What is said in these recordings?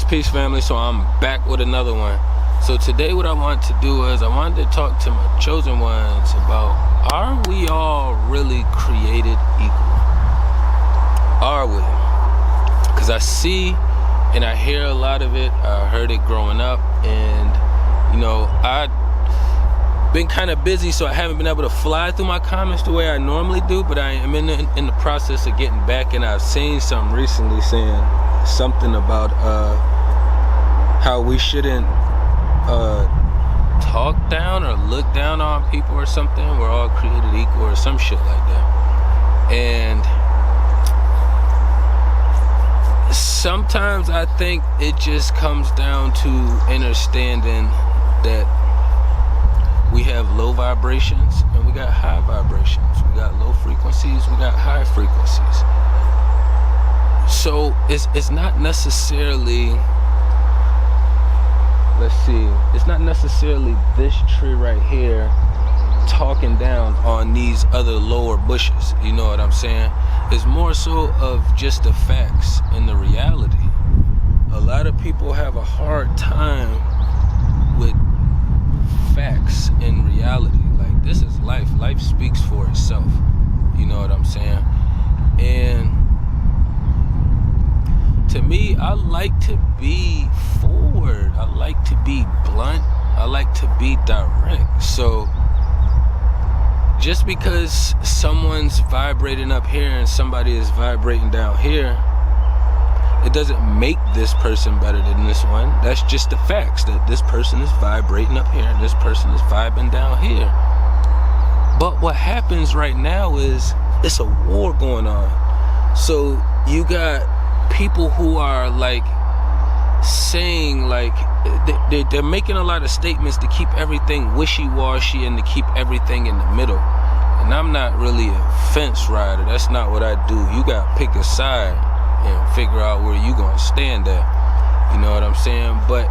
Peace family. So I'm back with another one. So today what I want to do is I wanted to talk to my chosen ones about, are we all really created equal? Are we? Because I see and I hear a lot of it. I heard it growing up, and I've been kind of busy, so I haven't been able to fly through my comments the way I normally do, but I am in the process of getting back, and I've seen something recently saying something about how we shouldn't talk down or look down on people or something. We're all created equal or some shit like that. And sometimes I think it just comes down to understanding that we have low vibrations and we got high vibrations. We got low frequencies, we got high frequencies. So it's not necessarily, it's not necessarily this tree right here talking down on these other lower bushes. You know what I'm saying? It's more so of just the facts and the reality. A lot of people have a hard time with facts and reality. Like, this is life. Life speaks for itself. You know what I'm saying? And to me, I like to be forward. I like to be blunt. I like to be direct. So just because someone's vibrating up here and somebody is vibrating down here, it doesn't make this person better than this one. That's just the facts, that this person is vibrating up here and this person is vibing down here. But what happens right now is it's a war going on. So you got people who are like saying, like, they're making a lot of statements to keep everything wishy-washy and to keep everything in the middle. And I'm not really a fence rider. That's not what I do. You gotta pick a side and figure out where you gonna stand at. You know what I'm saying? But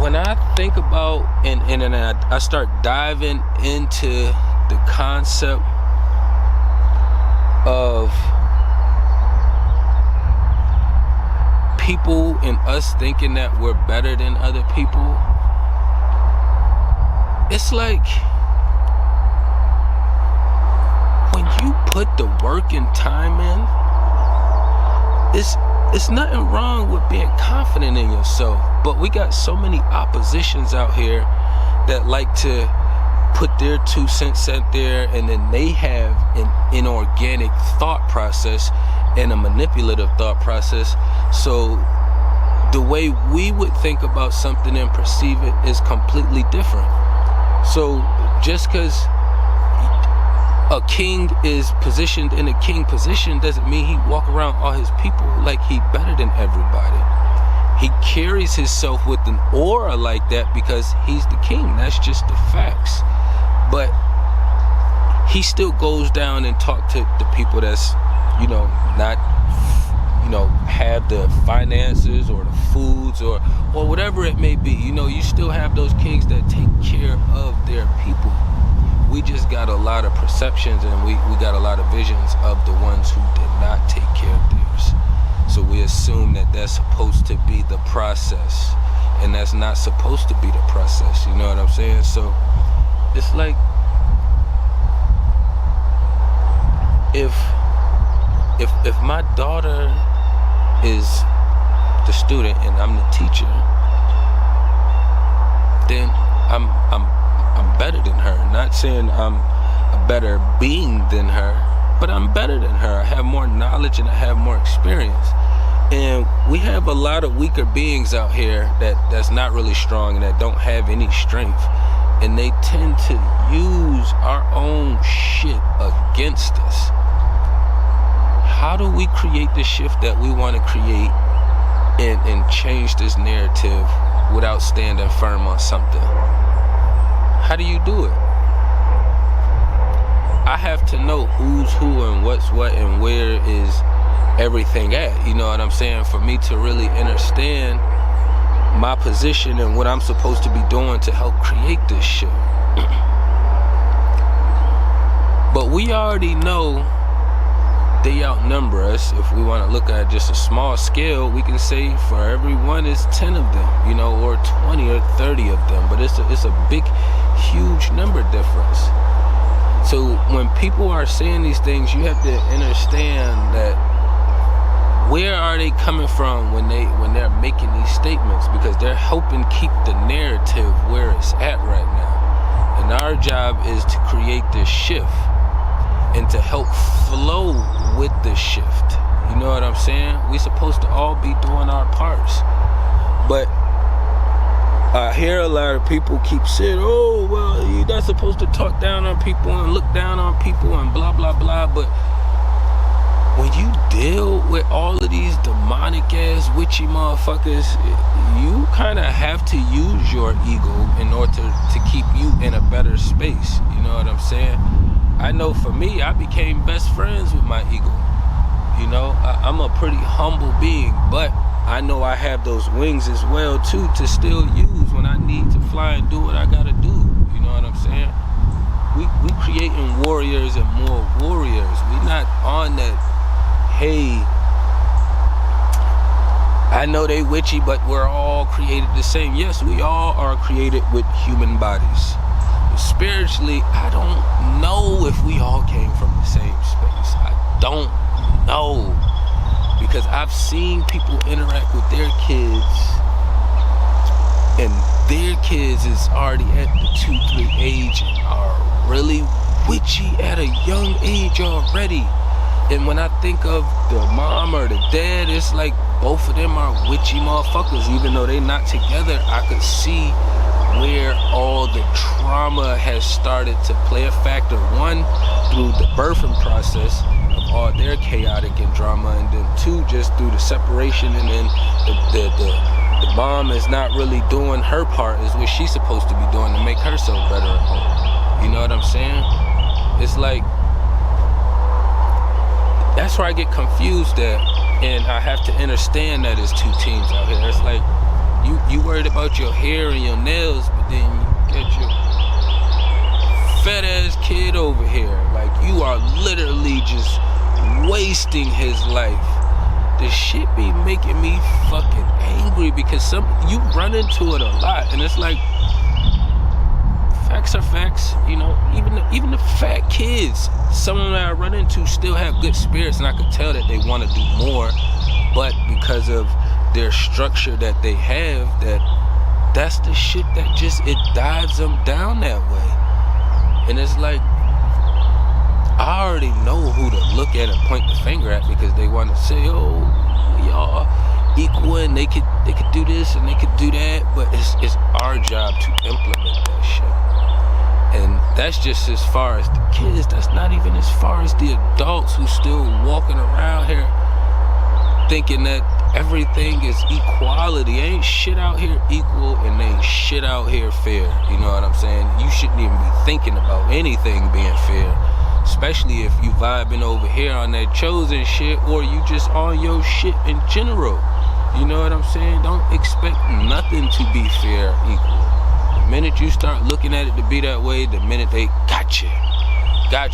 when I think about and I start diving into the concept of people and us thinking that we're better than other people, it's like when you put the work and time in, it's nothing wrong with being confident in yourself. But we got so many oppositions out here that like to put their 2 cents out there, and then they have an inorganic thought process and a manipulative thought process. So the way we would think about something and perceive it is completely different. So just because a king is positioned in a king position doesn't mean he walk around all his people like he better than everybody. He carries himself with an aura like that because he's the king. That's just the facts. But he still goes down and talk to the people that's, not, have the finances or the foods or whatever it may be. You still have those kings that take care of their people. We just got a lot of perceptions, and we got a lot of visions of the ones who did not take care of theirs. So we assume that that's supposed to be the process, and that's not supposed to be the process. You know what I'm saying? So it's like, if my daughter is the student and I'm the teacher, then I'm better than her. Not saying I'm a better being than her, but I'm better than her. I have more knowledge and I have more experience. And we have a lot of weaker beings out here that's not really strong and that don't have any strength. And they tend to use our own shit against us. How do we create the shift that we want to create and change this narrative without standing firm on something? How do you do it? I have to know who's who and what's what and where is everything at. You know what I'm saying? For me to really understand my position and what I'm supposed to be doing to help create this shit. But we already know they outnumber us. If we want to look at just a small scale, we can say for every one is 10 of them, you know, or 20 or 30 of them. But it's a big, huge number difference. So when people are saying these things, you have to understand that where are they coming from when they're making these statements, because they're helping keep the narrative where it's at right now. And our job is to create this shift and to help flow with the shift. You know what I'm saying? We're supposed to all be doing our parts. But I hear a lot of people keep saying, oh, well, you're not supposed to talk down on people and look down on people and blah, blah, blah. But when you deal with all of these demonic ass witchy motherfuckers, you kind of have to use your ego in order to keep you in a better space. You know what I'm saying? I know for me, I became best friends with my ego. You know, I'm a pretty humble being, but I know I have those wings as well too to still use when I need to fly and do what I gotta do. You know what I'm saying? We creating warriors and more warriors. We not on that, hey, I know they witchy, but we're all created the same. Yes, we all are created with human bodies. But spiritually, I don't know if we all came from the same space. I don't know. Because I've seen people interact with their kids, and their kids is already at the 2-3 age and are really witchy at a young age already. And when I think of the mom or the dad, it's like both of them are witchy motherfuckers. Even though they not together, I could see where all the trauma has started to play a factor. One, through the birthing process of all their chaotic and drama, and then two, just through the separation, and then the mom is not really doing her part as what she's supposed to be doing to make herself better at home. You know what I'm saying? It's like, that's where I get confused at, and I have to understand that it's two teams out here. It's like, you worried about your hair and your nails, but then you get your fat ass kid over here. Like, you are literally just wasting his life. This shit be making me fucking angry, because you run into it a lot, and it's like, facts are facts, you know. Even the fat kids, some of them that I run into still have good spirits, and I could tell that they want to do more, but because of their structure that they have, that's the shit that just, it dives them down that way. And it's like, I already know who to look at and point the finger at, because they want to say, oh, y'all equal and they could do this and they could do that, but it's our job to implement that shit. And that's just as far as the kids. That's not even as far as the adults who still walking around here thinking that everything is equality. Ain't shit out here equal, and ain't shit out here fair. You know what I'm saying? You shouldn't even be thinking about anything being fair, especially if you vibing over here on that chosen shit, or you just on your shit in general. You know what I'm saying? Don't expect nothing to be fair, equal. The minute you start looking at it to be that way, the minute they got you. You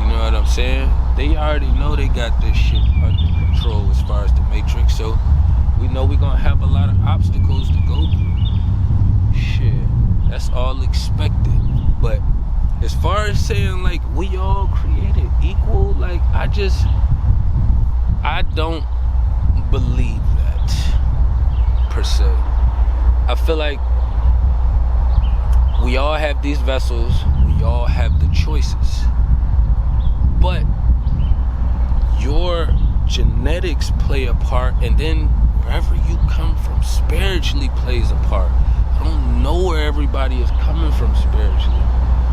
know what I'm saying? They already know they got this shit under control as far as the Matrix, so we know we're gonna have a lot of obstacles to go through. Shit, that's all expected. But as far as saying like we all created equal, like I don't believe that per se. I feel like we all have these vessels, we all have the choices, but your genetics play a part, and then wherever you come from spiritually plays a part. I don't know where everybody is coming from spiritually,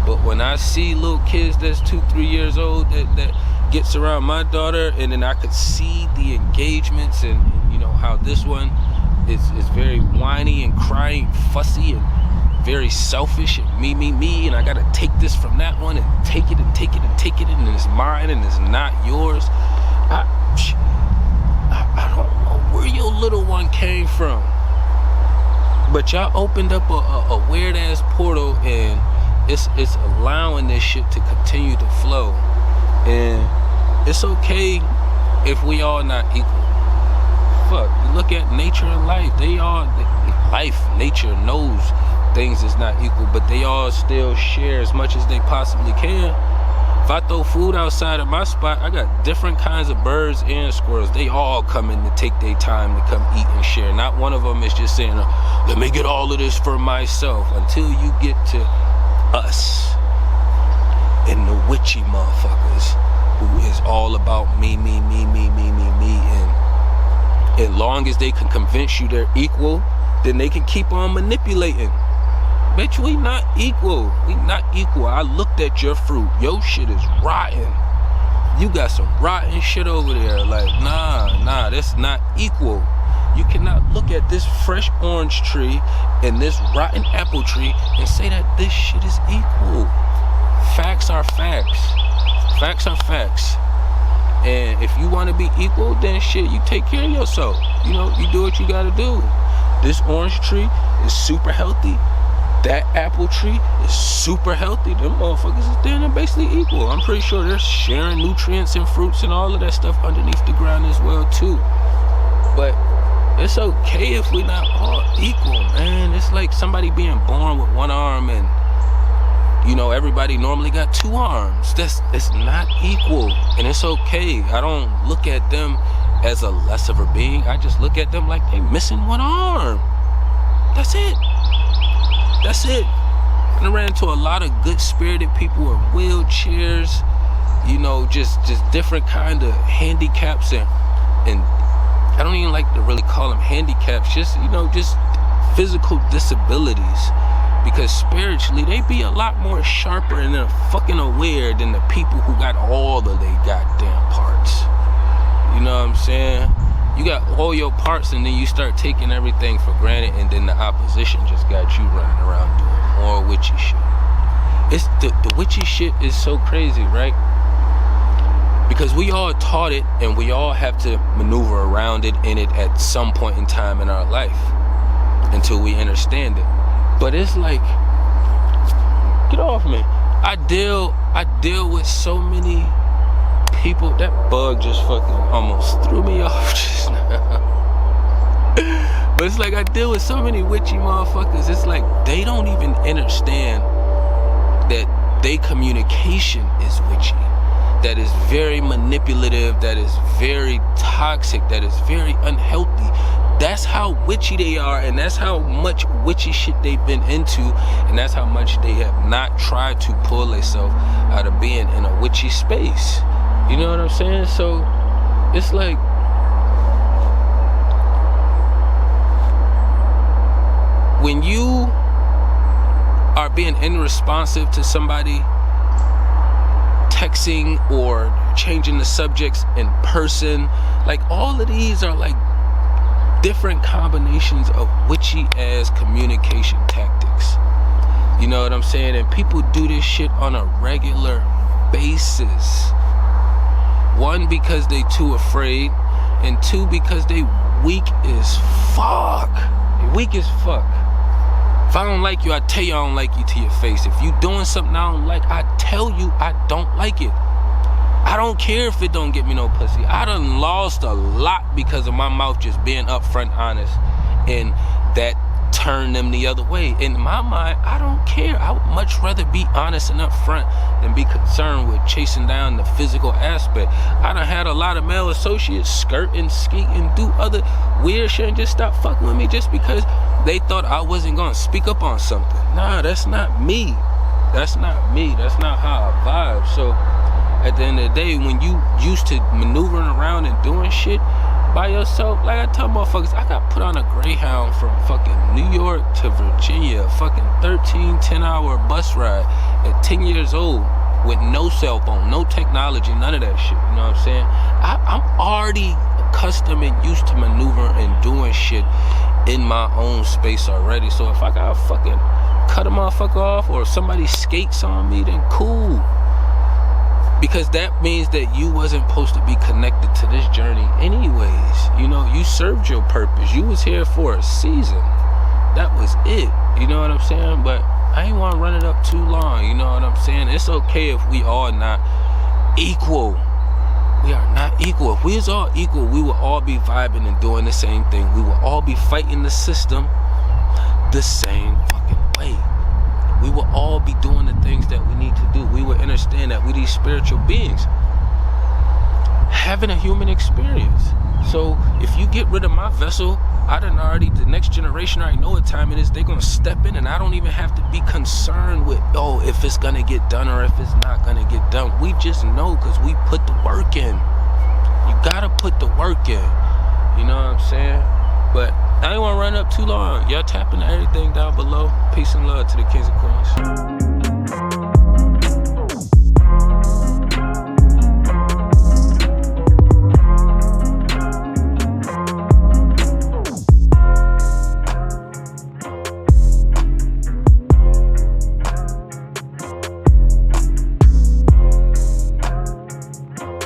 but when I see little kids that's 2-3 years old that gets around my daughter, and then I could see the engagements, and you know how this one is very whiny and crying, fussy, and very selfish, and me, and I gotta take this from that one and take it, and it's mine and it's not yours. I don't know where your little one came from, but y'all opened up a weird ass portal, and it's allowing this shit to continue to flow. And it's okay if we all not equal? Fuck, you look at nature and life. Nature knows things is not equal, but they all still share as much as they possibly can. If I throw food outside of my spot, I got different kinds of birds and squirrels. They all come in to take their time to come eat and share. Not one of them is just saying, let me get all of this for myself, until you get to us and the witchy motherfuckers who is all about me, and as long as they can convince you they're equal, then they can keep on manipulating. Bitch, we not equal. We not equal. I looked at your fruit. Your shit is rotten. You got some rotten shit over there. Like, nah, that's not equal. You cannot look at this fresh orange tree and this rotten apple tree and say that this shit is equal. Facts are facts. Facts are facts. And if you want to be equal, then shit, you take care of yourself. You know, you do what you gotta do. This orange tree is super healthy. That apple tree is super healthy. Them motherfuckers is there and basically equal. I'm pretty sure they're sharing nutrients and fruits and all of that stuff underneath the ground as well too. But it's okay if we're not all equal, man. It's like somebody being born with one arm and, you know, everybody normally got two arms. It's not equal, and it's okay. I don't look at them as a less of a being. I just look at them like they missing one arm. That's it. That's it. And I ran into a lot of good-spirited people in wheelchairs, you know, just different kind of handicaps, and I don't even like to really call them handicaps, just, you know, just physical disabilities. Because spiritually, they be a lot more sharper and fucking aware than the people who got all of their goddamn parts. You know what I'm saying? You got all your parts, and then you start taking everything for granted, and then the opposition just got you running around doing more witchy shit. It's the witchy shit is so crazy, right? Because we all taught it, and we all have to maneuver around it in it at some point in time in our life until we understand it. But it's like, get off me. I deal with so many people. That bug just fucking almost threw me off just now. But it's like I deal with so many witchy motherfuckers. It's like they don't even understand that their communication is witchy. That is very manipulative, that is very toxic, that is very unhealthy. That's how witchy they are, and that's how much witchy shit they've been into, and that's how much they have not tried to pull themselves out of being in a witchy space. You know what I'm saying? So it's like, when you are being unresponsive to somebody texting or changing the subjects in person, like all of these are like different combinations of witchy ass communication tactics. You know what I'm saying? And people do this shit on a regular basis. One, because they too afraid, and two, because they weak as fuck. They weak as fuck. If I don't like you, I tell you I don't like you to your face. If you doing something I don't like, I tell you I don't like it. I don't care if it don't get me no pussy. I done lost a lot because of my mouth just being upfront honest, and that turned them the other way. In my mind, I don't care. I would much rather be honest and upfront than be concerned with chasing down the physical aspect. I done had a lot of male associates skirt and skeet and do other weird shit and just stop fucking with me just because they thought I wasn't gonna speak up on something. Nah, that's not me. That's not me. That's not how I vibe. So at the end of the day, when you used to maneuvering around and doing shit by yourself, like I tell motherfuckers, I got put on a Greyhound from fucking New York to Virginia, fucking 10-hour bus ride at 10 years old with no cell phone, no technology, none of that shit. You know what I'm saying? I'm already accustomed and used to maneuvering and doing shit in my own space already. So if I gotta fucking cut a motherfucker off or somebody skates on me, then cool. Because that means that you wasn't supposed to be connected to this journey anyways. You know, you served your purpose. You was here for a season. That was it. You know what I'm saying? But I ain't want to run it up too long. You know what I'm saying? It's okay if we all not equal. We are not equal. If we was all equal, we would all be vibing and doing the same thing. We would all be fighting the system the same fucking way. We will all be doing the things that we need to do. We will understand that we these spiritual beings having a human experience. So if you get rid of my vessel, the next generation already know what time it is. They're gonna step in, and I don't even have to be concerned with, if it's gonna get done or if it's not gonna get done. We just know because we put the work in. You gotta put the work in. You know what I'm saying? But I ain't wanna run up too long. Y'all tap into everything down below. Peace and love to the Kings and Queens.